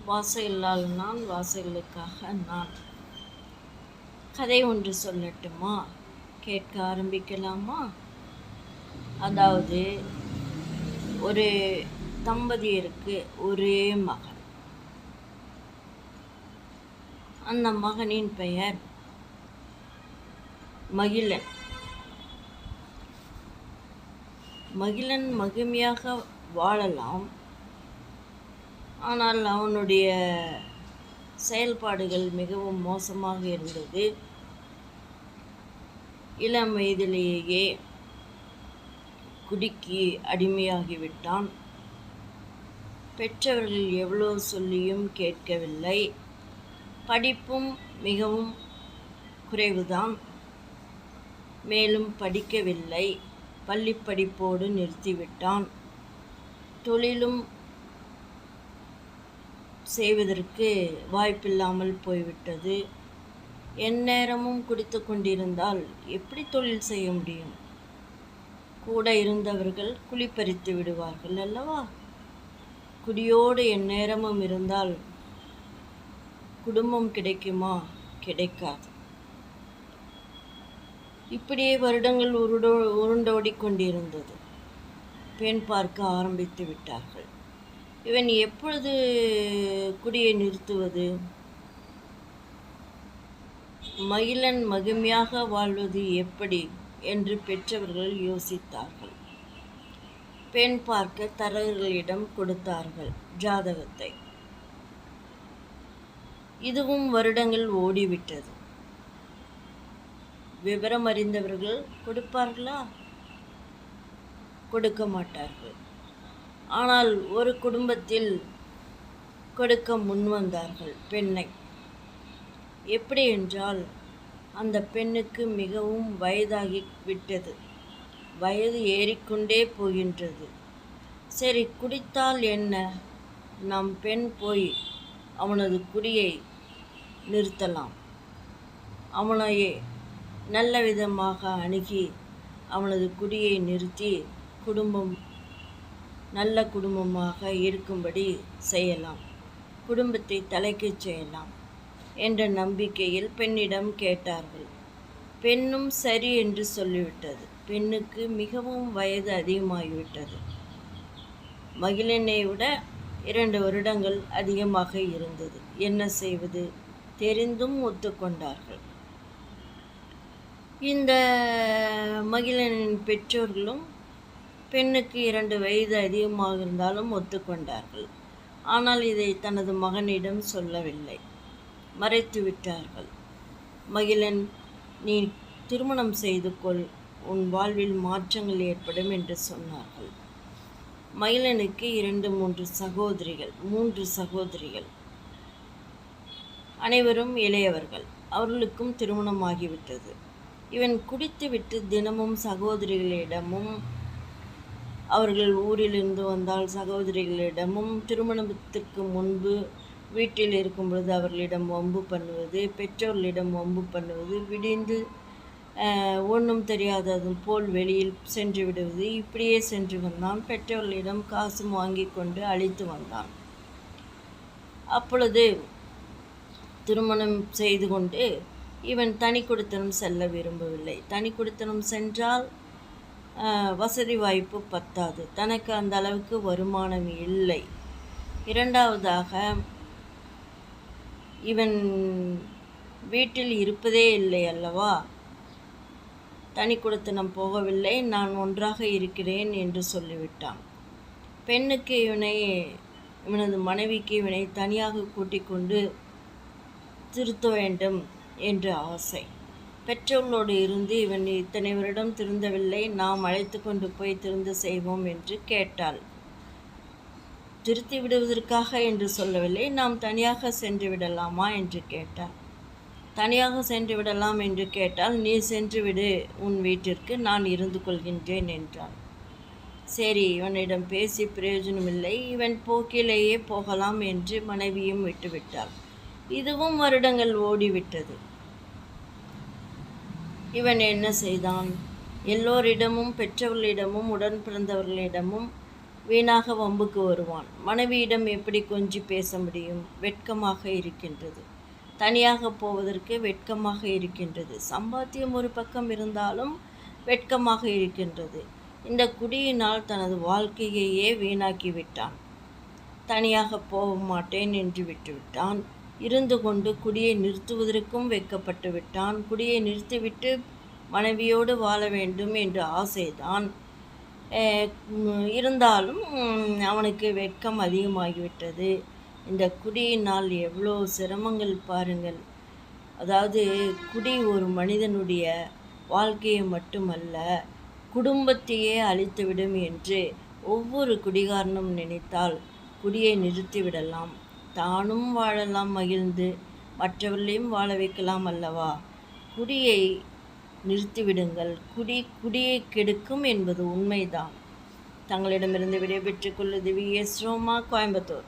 வாசையில்லால் நான் வாசைகளுக்காக நான். கதை ஒன்று சொல்லட்டுமா? கேட்க ஆரம்பிக்கலாமா? அதாவது, ஒரு தம்பதியருக்கு ஒரே மகன். அந்த மகனின் பெயர் மகிழன். மகிழன் மகிமையாக வாழலாம், ஆனால் அவனுடைய செயல்பாடுகள் மிகவும் மோசமாக இருந்தது. இளம் வயதிலேயே குடிக்கு அடிமையாகிவிட்டான். பெற்றவர்கள் எவ்வளோ சொல்லியும் கேட்கவில்லை. படிப்பும் மிகவும் குறைவுதான். மேலும் படிக்கவில்லை. பள்ளி படிப்போடு நிறுத்திவிட்டான். தொழிலும் செய்வதற்கு வாய்ப்பில்லாமல் போய்விட்டது. எந்நேரமும் குடித்து கொண்டிருந்தால் எப்படி தொழில் செய்ய முடியும்? கூட இருந்தவர்கள் குளிப்பறித்து விடுவார்கள் அல்லவா? குடியோடு எந்நேரமும் இருந்தால் குடும்பம் கிடைக்குமா? கிடைக்காது. இப்படியே வருடங்கள் உருண்டோடி கொண்டிருந்தது. பெண் பார்க்க ஆரம்பித்து விட்டார்கள். இவன் எப்பொழுது குடியை நிறுத்துவது? மகிழன் மகிமையாக வாழ்வது எப்படி என்று பெற்றவர்கள் யோசித்தார்கள். பெண் பார்க்க தரகர்களிடம் கொடுத்தார்கள் ஜாதகத்தை. இதுவும் வருடங்கள் ஓடிவிட்டது. விவரம் அறிந்தவர்கள் கொடுப்பார்களா? கொடுக்க மாட்டார்கள். ஆனால் ஒரு குடும்பத்தில் கொடுக்க முன்வந்தார்கள் பெண்ணை. எப்படி என்றால், அந்த பெண்ணுக்கு மிகவும் வயதாகி விட்டது. வயது ஏறிக்கொண்டே போகின்றது. சரி, குடித்தால் என்ன? நம் பெண் போய் அவனது குடியை நிறுத்தலாம். அவனையே நல்ல விதமாக அணுகி அவனது குடியை நிறுத்தி குடும்பம் நல்ல குடும்பமாக இருக்கும்படி செய்யலாம். குடும்பத்தை தலைக்கச் செய்யலாம் என்ற நம்பிக்கையில் பெண்ணிடம் கேட்டார்கள். பெண்ணும் சரி என்று சொல்லிவிட்டது. பெண்ணுக்கு மிகவும் வயது அதிகமாகிவிட்டது. மகிழனை விட 2 வருடங்கள் அதிகமாக இருந்தது. என்ன செய்வது? தெரிந்தும் ஒத்துக்கொண்டார்கள். இந்த மகிழனின் பெற்றோர்களும் பெண்ணுக்கு 2 வயது அதிகமாக இருந்தாலும் ஒத்துக்கொண்டார்கள். ஆனால் இதை தனது மகனிடம் சொல்லவில்லை, மறைத்து விட்டார்கள். மகிழன், நீ திருமணம் செய்து கொள், உன் வாழ்வில் மாற்றங்கள் ஏற்படும் என்று சொன்னார்கள். மகிழனுக்கு 3 சகோதரிகள். அனைவரும் இளையவர்கள். அவர்களுக்கும் திருமணமாகிவிட்டது. இவன் குடித்துவிட்டு தினமும் சகோதரிகளிடமும், அவர்கள் ஊரிலிருந்து வந்தால் சகோதரிகளிடமும், திருமணத்துக்கு முன்பு வீட்டில் இருக்கும் பொழுது அவர்களிடம் வம்பு பண்ணுவது, பெற்றோர்களிடம் வம்பு பண்ணுவது, விடிந்து ஒன்றும் தெரியாதது போல் வெளியில் சென்று விடுவது, இப்படியே சென்று வந்தான். பெற்றோர்களிடம் காசு வாங்கி கொண்டு அழித்து வந்தான். அப்பொழுது திருமணம் செய்து கொண்டு இவன் தனி குடித்தனம் செல்ல விரும்பவில்லை. தனி குடித்தனம் சென்றால் வசதி வாய்ப்பு பத்தாது. தனக்கு அந்த அளவுக்கு வருமானம் இல்லை. இரண்டாவதாக, இவன் வீட்டில் இருப்பதே இல்லை அல்லவா? தனி குடித்தனம் போகவில்லை, நான் ஒன்றாக இருக்கிறேன் என்று சொல்லிவிட்டான். பெண்ணுக்கு இவனது மனைவிக்கு இவனை தனியாக கூட்டிக் கொண்டு திருத்த வேண்டும் என்று ஆசை. பெற்றோர்களோடு இருந்து இவன் இத்தனை வருடம் திருந்தவில்லை, நாம் அழைத்து கொண்டு போய் திருந்த செய்வோம் என்று கேட்டாள். திருத்தி விடுவதற்காக என்று சொல்லவில்லை, நாம் தனியாக சென்று விடலாமா என்று கேட்டாள். தனியாக சென்று விடலாம் என்று கேட்டால், நீ சென்று விடு உன் வீட்டிற்கு, நான் இருந்து கொள்கின்றேன் என்றாள். சரி, இவனிடம் பேசி பிரயோஜனமில்லை, இவன் போக்கிலேயே போகலாம் என்று மனைவியும் விட்டுவிட்டாள். இதுவும் வருடங்கள் ஓடிவிட்டது. இவன் என்ன செய்தான்? எல்லோரிடமும், பெற்றவர்களிடமும், உடன் பிறந்தவர்களிடமும் வீணாக வம்புக்கு வருவான். மனைவியிடம் எப்படி கொஞ்சி பேச முடியும்? வெட்கமாக இருக்கின்றது. தனியாக போவதற்கு வெட்கமாக இருக்கின்றது. சம்பாத்தியம் ஒரு பக்கம் இருந்தாலும் வெட்கமாக இருக்கின்றது. இந்த குடியினால் தனது வாழ்க்கையையே வீணாக்கி விட்டான். தனியாக போக மாட்டேன் என்று விட்டுவிட்டான். இருந்து கொண்டு குடியை நிறுத்துவதற்கும் வெட்கப்பட்டு விட்டான். குடியை நிறுத்திவிட்டு மனைவியோடு வாழ வேண்டும் என்ற ஆசைதான். இருந்தாலும் அவனுக்கு வெட்கம் அதிகமாகிவிட்டது. இந்த குடியினால் எவ்வளோ சிரமங்கள் பாருங்கள். அதாவது குடி ஒரு மனிதனுடைய வாழ்க்கையை மட்டுமல்ல, குடும்பத்தையே அழித்துவிடும் என்று ஒவ்வொரு குடிகாரனும் நினைத்தால் குடியை நிறுத்திவிடலாம். தானும் வாழலாம் மகிழ்ந்து, மற்றவர்களையும் வாழ வைக்கலாம் அல்லவா? குடியை நிறுத்திவிடுங்கள். குடியை கெடுக்கும் என்பது உண்மைதான். தங்களிடமிருந்து விடைபெற்றுக் கொள்வது வி.எஸ். ரோமா, கோயம்புத்தூர்.